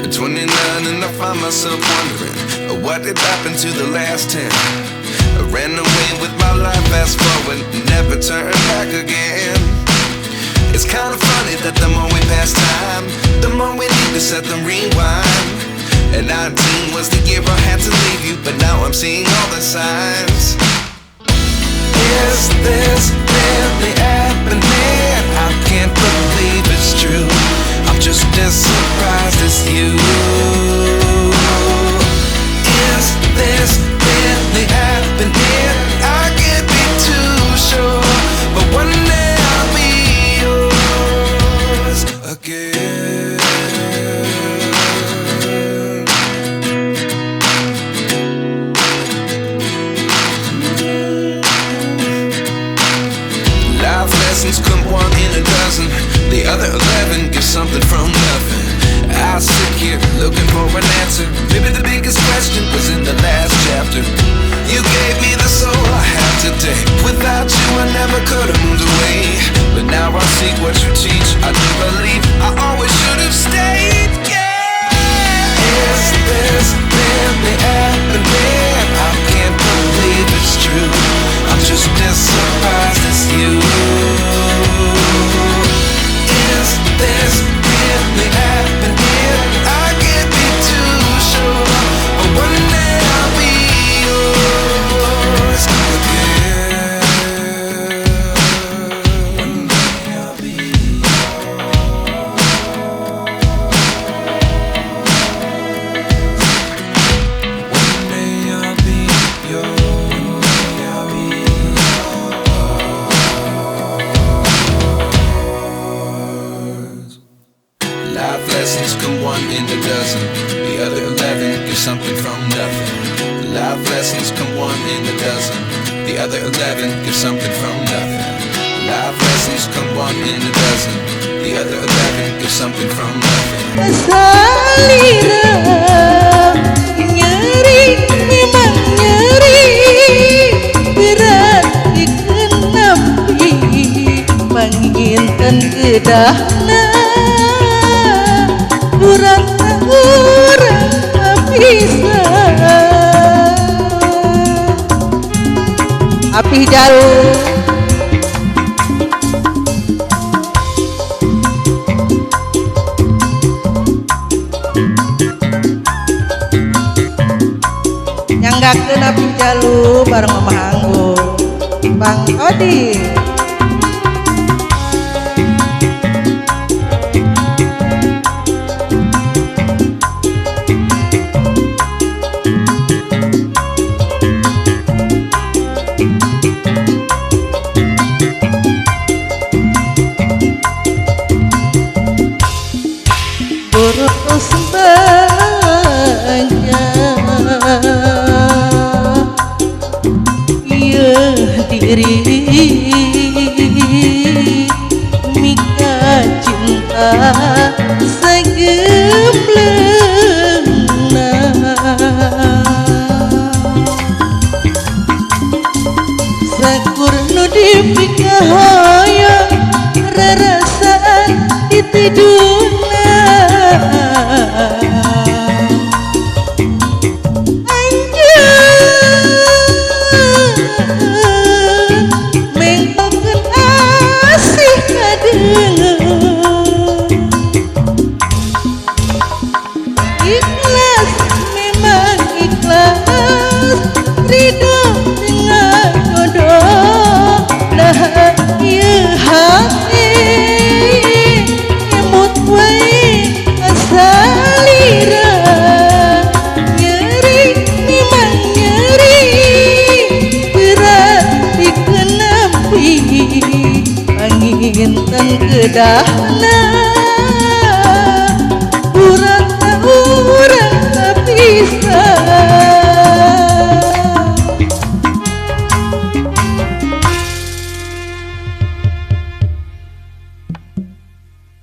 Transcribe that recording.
At 29 and I find myself wondering what did happen to the last 10. I ran away with my life, fast forward, never turn back again. It's kind of funny that the more we pass time, the more we need to set the rewind. And 19 was the year I had to leave you, but now I'm seeing all the signs. Is this really happening? I can't believe it's true. I'm just as surprised as you. Is this really happening? I can't be too sure, but one day I'll be yours again. Life lessons come one in a dozen. The other 11 give something from nothing. I sit here looking for an answer. Maybe the biggest question was in the last chapter. You gave me the soul I have today. Without you I never could have moved away. But now I see what you teach. I do believe I always should have stayed. Yeah. Is this really happening? I can't believe it's true. I'm just as surprised as you. Is this really happening? I can't be too sure, but one day I'll be yours again. One day I'll be yours. One day I'll be yours. One day I'll be yours. Life lessons come one in a dozen. The other 11 give something from nothing. Life lessons come one in a dozen. The other 11 give something from nothing. Life lessons come one in a dozen. The other 11 give something from nothing. Salira, nyeri memang nyeri, berat dikenapi, panginten gedahna. Urang bisa api jauh nyanggakeun api jalu bareng Mama Anggo Bang Odi. Terus banyak ya diri mika cinta segemblengna sakur nu dipikahaya rarasaan ditiduna. Anjeun mengkokeun asih kadeungeun.